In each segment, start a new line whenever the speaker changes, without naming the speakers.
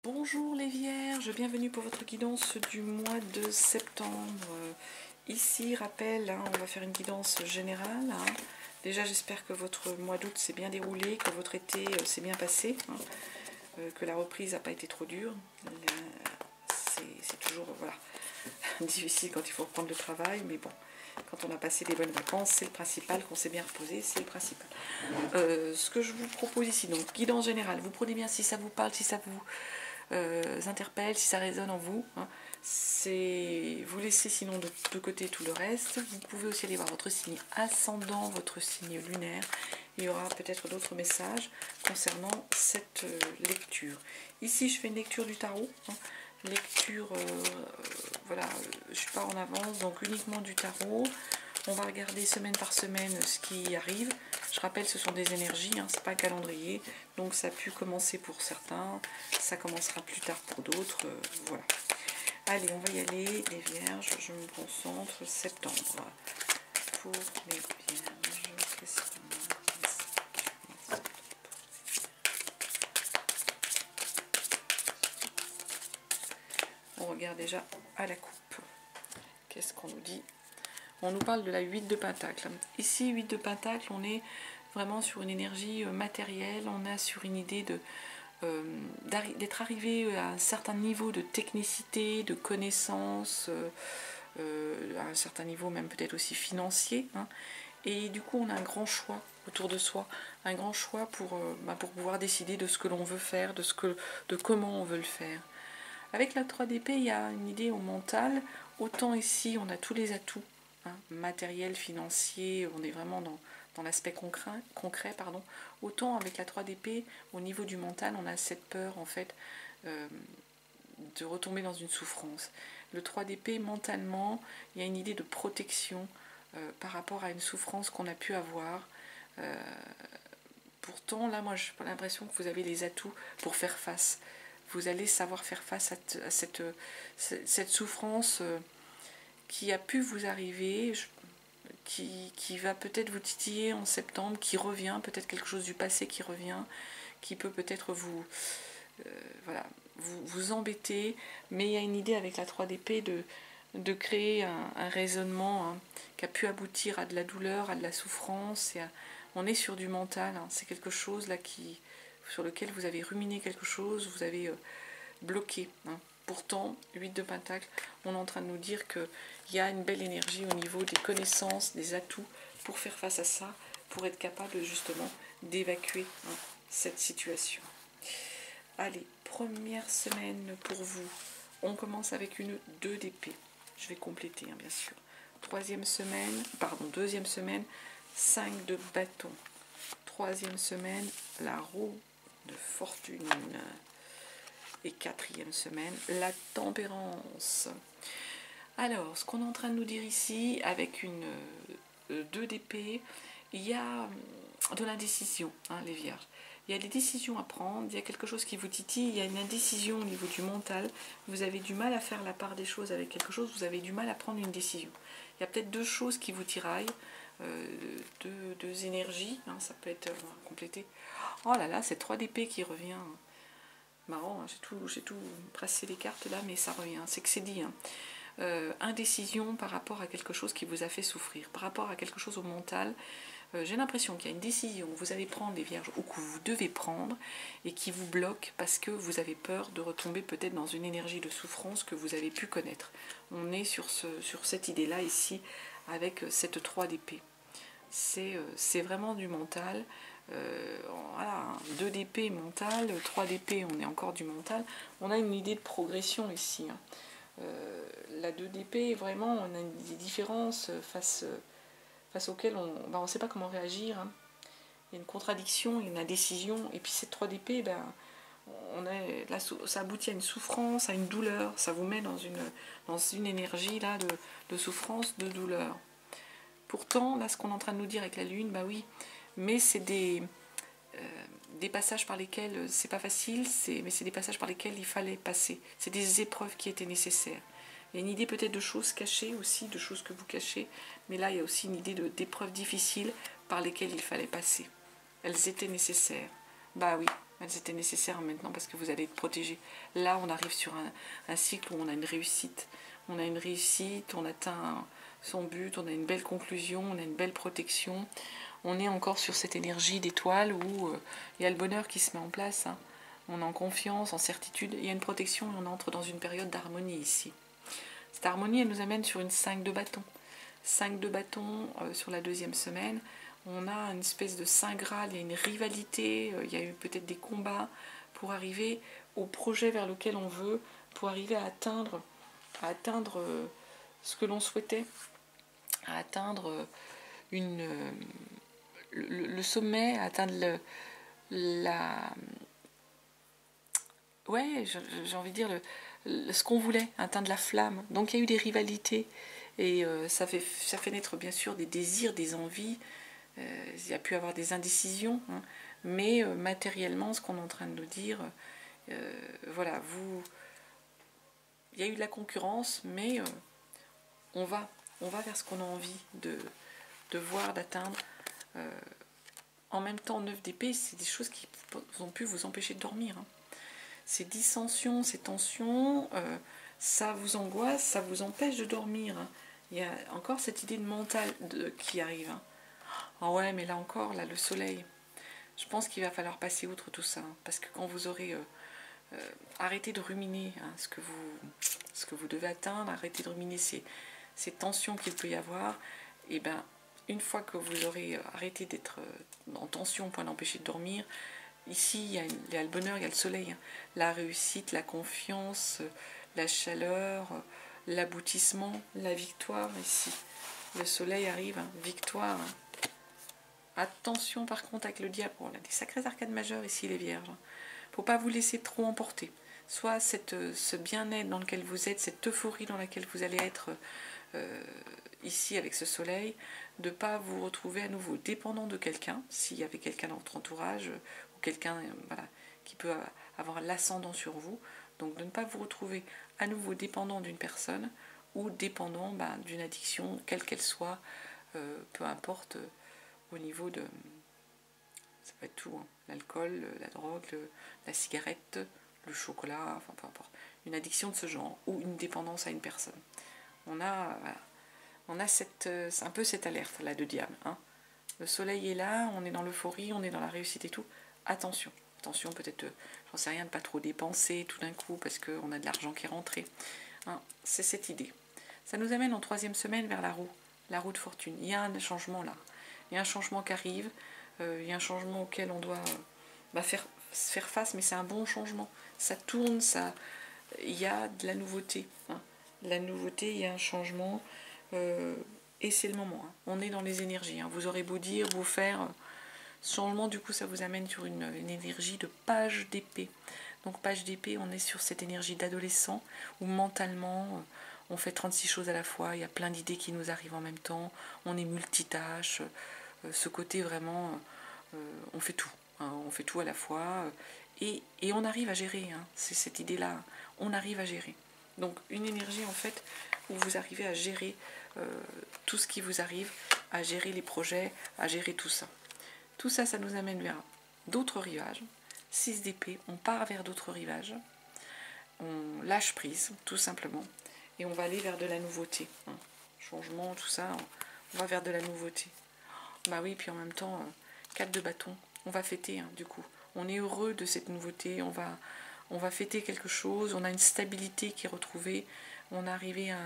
Bonjour les Vierges, bienvenue pour votre guidance du mois de septembre. Ici, rappel, on va faire une guidance générale. Déjà, j'espère que votre mois d'août s'est bien déroulé, que votre été s'est bien passé, que la reprise n'a pas été trop dure. C'est toujours difficile quand il faut reprendre le travail, mais bon, quand on a passé des bonnes vacances, c'est le principal, qu'on s'est bien reposé, c'est le principal. Ce que je vous propose ici, donc guidance générale, vous prenez bien si ça vous parle, si ça vous interpelle, si ça résonne en vous. Vous laissez sinon de côté tout le reste. Vous pouvez aussi aller voir votre signe ascendant, votre signe lunaire. Il y aura peut-être d'autres messages concernant cette lecture. Ici, je fais une lecture du tarot. Lecture, voilà, je pars en avance, donc uniquement du tarot. On va regarder semaine par semaine ce qui arrive. Je rappelle, ce sont des énergies, c'est pas un calendrier. Donc ça a pu commencer pour certains, ça commencera plus tard pour d'autres. Voilà. Allez, on va y aller, les Vierges. Je me concentre. Septembre. Pour les Vierges, qu'est-ce qu'on a? On regarde déjà à la coupe. Qu'est-ce qu'on nous dit? On nous parle de la 8 de Pentacle. Ici, 8 de Pentacle, on est vraiment sur une énergie matérielle, on est sur une idée d'être arrivé à un certain niveau de technicité, de connaissance, à un certain niveau même peut-être aussi financier. Et du coup, on a un grand choix autour de soi, un grand choix pour pouvoir décider de ce que l'on veut faire, de comment on veut le faire. Avec la 3 d'épée, il y a une idée au mental. Autant ici, on a tous les atouts, matériel, financier, on est vraiment dans l'aspect concret, pardon. Autant avec la 3 d'épée, au niveau du mental, on a cette peur en fait de retomber dans une souffrance. Le 3 d'épée, mentalement, il y a une idée de protection par rapport à une souffrance qu'on a pu avoir. Pourtant, là, moi, j'ai l'impression que vous avez les atouts pour faire face. Vous allez savoir faire face à cette souffrance qui a pu vous arriver, qui va peut-être vous titiller en septembre, qui revient, peut-être quelque chose du passé qui revient, qui peut peut-être vous embêter, mais il y a une idée avec la 3 d'épée de créer un raisonnement qui a pu aboutir à de la douleur, à de la souffrance. On est sur du mental, c'est quelque chose là sur lequel vous avez ruminé quelque chose, vous avez bloqué. Pourtant, 8 de Pentacle, on est en train de nous dire qu'il y a une belle énergie au niveau des connaissances, des atouts pour faire face à ça, pour être capable justement d'évacuer cette situation. Allez, première semaine pour vous. On commence avec une 2 d'épée. Je vais compléter, bien sûr. Deuxième semaine, 5 de bâton. Troisième semaine, la roue de fortune. Et quatrième semaine, la tempérance. Alors, ce qu'on est en train de nous dire ici, avec une 2 d'épée, il y a de l'indécision, les Vierges. Il y a des décisions à prendre, il y a quelque chose qui vous titille, il y a une indécision au niveau du mental. Vous avez du mal à faire la part des choses avec quelque chose, vous avez du mal à prendre une décision. Il y a peut-être deux choses qui vous tiraillent, deux énergies, ça peut être complété. Oh là là, c'est 3 d'épée qui revient. Marrant, j'ai tout tracé les cartes là, mais ça revient, c'est que c'est dit. Indécision par rapport à quelque chose qui vous a fait souffrir, par rapport à quelque chose au mental. J'ai l'impression qu'il y a une décision que vous allez prendre, les Vierges, ou que vous devez prendre, et qui vous bloque parce que vous avez peur de retomber peut-être dans une énergie de souffrance que vous avez pu connaître. On est sur cette idée-là ici, avec cette 3 d'épée. C'est vraiment du mental. Voilà, 2 d'épée mental, 3 d'épée, on est encore du mental. On a une idée de progression ici. La 2 d'épée, vraiment, on a des différences face auxquelles on ne sait pas comment réagir. Il y a une contradiction, il y a une indécision. Et puis cette 3 d'épée, ça aboutit à une souffrance, à une douleur. Ça vous met dans une énergie là, de souffrance, de douleur. Pourtant, là, ce qu'on est en train de nous dire avec la lune, oui, mais c'est des passages par lesquels c'est pas facile, mais c'est des passages par lesquels il fallait passer. C'est des épreuves qui étaient nécessaires. Il y a une idée peut-être de choses cachées aussi, de choses que vous cachez, mais là il y a aussi une idée d'épreuves difficiles par lesquelles il fallait passer. Elles étaient nécessaires. Oui, Elles étaient nécessaires maintenant parce que vous allez être protégé. Là, on arrive sur un cycle où on a une réussite. On a une réussite, on atteint son but, on a une belle conclusion, on a une belle protection. On est encore sur cette énergie d'étoile où il y a le bonheur qui se met en place. Hein. On est en confiance, en certitude. Il y a une protection et on entre dans une période d'harmonie ici. Cette harmonie, elle nous amène sur une 5 de bâton. 5 de bâton sur la deuxième semaine. On a une espèce de saint graal, il y a une rivalité, il y a eu peut-être des combats pour arriver au projet vers lequel on veut, pour arriver à atteindre ce que l'on souhaitait, à atteindre le sommet, à atteindre ouais, j'ai envie de dire ce qu'on voulait, atteindre la flamme. Donc il y a eu des rivalités et ça fait naître bien sûr des désirs, des envies. Il y a pu avoir des indécisions, hein, mais matériellement, ce qu'on est en train de nous dire, voilà, il y a eu de la concurrence, mais on va vers ce qu'on a envie de voir, d'atteindre. En même temps, 9 d'épée, c'est des choses qui ont pu vous empêcher de dormir. Hein. Ces dissensions, ces tensions, ça vous angoisse, ça vous empêche de dormir. Hein. Il y a encore cette idée de mental qui arrive. Hein. Ah ouais, mais là encore, là, le soleil, je pense qu'il va falloir passer outre tout ça. Hein, parce que quand vous aurez arrêté de ruminer hein, ce que vous devez atteindre, arrêtez de ruminer ces tensions qu'il peut y avoir, et ben une fois que vous aurez arrêté d'être en tension au point d'empêcher de dormir, ici il y a le bonheur, il y a le soleil, hein, la réussite, la confiance, la chaleur, l'aboutissement, la victoire ici. Le soleil arrive, hein, victoire. Hein. Attention par contre avec le diable, on a des sacrés arcades majeures ici les vierges. Il ne faut pas vous laisser trop emporter. Soit ce bien-être dans lequel vous êtes, cette euphorie dans laquelle vous allez être ici avec ce soleil, de ne pas vous retrouver à nouveau dépendant de quelqu'un, s'il y avait quelqu'un dans votre entourage, ou quelqu'un voilà, qui peut avoir l'ascendant sur vous, donc de ne pas vous retrouver à nouveau dépendant d'une personne, ou dépendant d'une addiction, quelle qu'elle soit, peu importe au niveau de... ça peut être tout, hein, l'alcool, la drogue, la cigarette, le chocolat, enfin peu importe, une addiction de ce genre, ou une dépendance à une personne. On a un peu cette alerte là de diable. Hein. Le soleil est là, on est dans l'euphorie, on est dans la réussite et tout. Attention, peut-être, j'en sais rien, de pas trop dépenser tout d'un coup parce qu'on a de l'argent qui est rentré. Hein. C'est cette idée. Ça nous amène en troisième semaine vers la roue de fortune. Il y a un changement là. Il y a un changement qui arrive. Il y a un changement auquel on doit faire face, mais c'est un bon changement. Ça tourne, il y a de la nouveauté. Hein. La nouveauté, il y a un changement. Et c'est le moment. Hein. On est dans les énergies. Hein. Vous aurez beau dire, beau faire. Ce changement, du coup, ça vous amène sur une énergie de page d'épée. Donc, page d'épée, on est sur cette énergie d'adolescent où mentalement, on fait 36 choses à la fois. Il y a plein d'idées qui nous arrivent en même temps. On est multitâche. Ce côté vraiment, on fait tout. Hein. On fait tout à la fois. Et on arrive à gérer. Hein. C'est cette idée-là. On arrive à gérer. Donc, une énergie, en fait, où vous arrivez à gérer tout ce qui vous arrive, à gérer les projets, à gérer tout ça. Tout ça, ça nous amène vers d'autres rivages. 6 d'épée, on part vers d'autres rivages. On lâche prise, tout simplement. Et on va aller vers de la nouveauté. Hein. Changement, tout ça, on va vers de la nouveauté. Bah oui, puis en même temps, 4 de bâton. On va fêter, hein, du coup. On est heureux de cette nouveauté. On va fêter quelque chose. On a une stabilité qui est retrouvée. On est arrivé à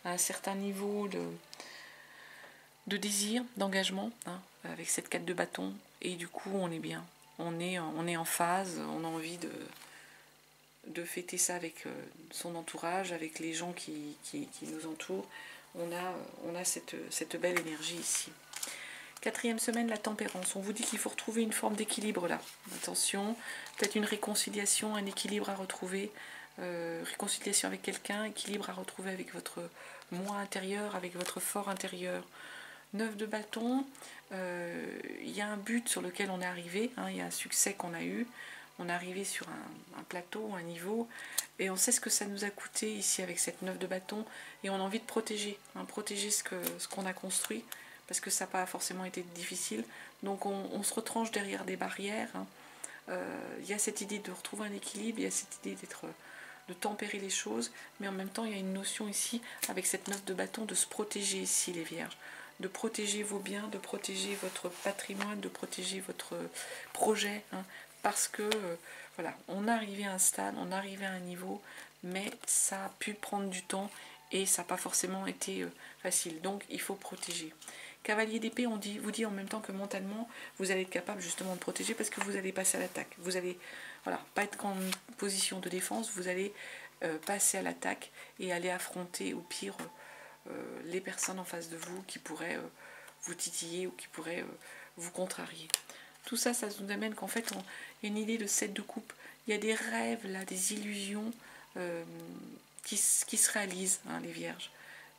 un certain niveau de désir, d'engagement, hein, avec cette 4 de bâton, et du coup on est bien, on est en phase, on a envie de fêter ça avec son entourage, avec les gens qui nous entourent, on a cette belle énergie ici. Quatrième semaine, la tempérance, on vous dit qu'il faut retrouver une forme d'équilibre là, attention, peut-être une réconciliation, un équilibre à retrouver, réconciliation avec quelqu'un, équilibre à retrouver avec votre moi intérieur, avec votre fort intérieur. 9 de bâton, il y a un but sur lequel on est arrivé, hein, il y a un succès qu'on a eu, on est arrivé sur un plateau, un niveau, et on sait ce que ça nous a coûté ici avec cette 9 de bâton, et on a envie de protéger, hein, protéger ce qu'on a construit, parce que ça n'a pas forcément été difficile, donc on se retranche derrière des barrières, hein, Il y a cette idée de retrouver un équilibre, il y a cette idée de tempérer les choses, mais en même temps il y a une notion ici, avec cette 9 de bâton, de se protéger ici les vierges, de protéger vos biens, de protéger votre patrimoine, de protéger votre projet, hein, parce que voilà, on est arrivé à un stade, on est arrivé à un niveau, mais ça a pu prendre du temps et ça n'a pas forcément été facile, donc il faut protéger. Cavalier d'épée, on vous dit en même temps que mentalement, vous allez être capable justement de protéger parce que vous allez passer à l'attaque. Vous allez pas être en position de défense, vous allez passer à l'attaque et aller affronter au pire les personnes en face de vous qui pourraient vous titiller ou qui pourraient vous contrarier. Tout ça, ça nous amène qu'en fait, il y a une idée de 7 de coupe. Il y a des rêves, là, des illusions qui se réalisent, hein, les vierges.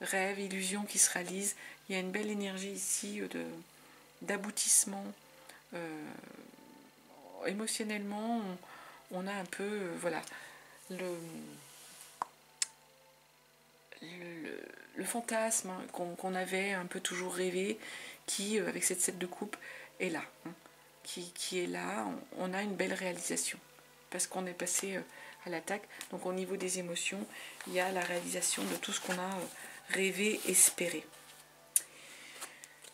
Rêves, illusions qui se réalisent. Il y a une belle énergie ici d'aboutissement. Émotionnellement, on a un peu, voilà, le fantasme, hein, qu'on avait un peu toujours rêvé, qui, avec cette 7 de coupe, est là. Hein, qui est là, on a une belle réalisation. Parce qu'on est passé à l'attaque. Donc au niveau des émotions, il y a la réalisation de tout ce qu'on a rêvé, espéré.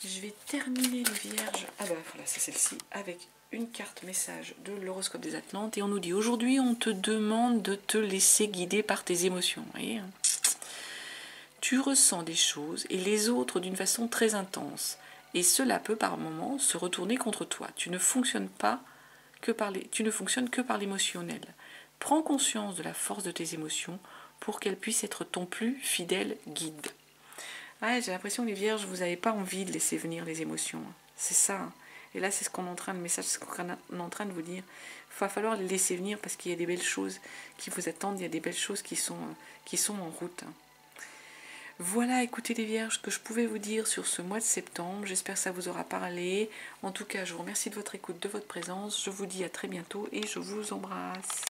Je vais terminer les vierges. Ah bah voilà, c'est celle-ci, avec une carte message de l'horoscope des Atlantes. Et on nous dit, aujourd'hui, on te demande de te laisser guider par tes émotions. Vous voyez, hein, tu ressens des choses et les autres d'une façon très intense. Et cela peut par moments se retourner contre toi. Tu ne fonctionnes que par l'émotionnel. Prends conscience de la force de tes émotions pour qu'elles puissent être ton plus fidèle guide. Ouais, j'ai l'impression que les vierges, vous n'avez pas envie de laisser venir les émotions. C'est ça. Hein. Et là, c'est ce qu'on est en train de message, c'est ce qu'on est en train de vous dire. Il va falloir les laisser venir parce qu'il y a des belles choses qui vous attendent, il y a des belles choses qui sont en route. Voilà, écoutez les vierges, ce que je pouvais vous dire sur ce mois de septembre. J'espère que ça vous aura parlé. En tout cas, je vous remercie de votre écoute, de votre présence. Je vous dis à très bientôt et je vous embrasse.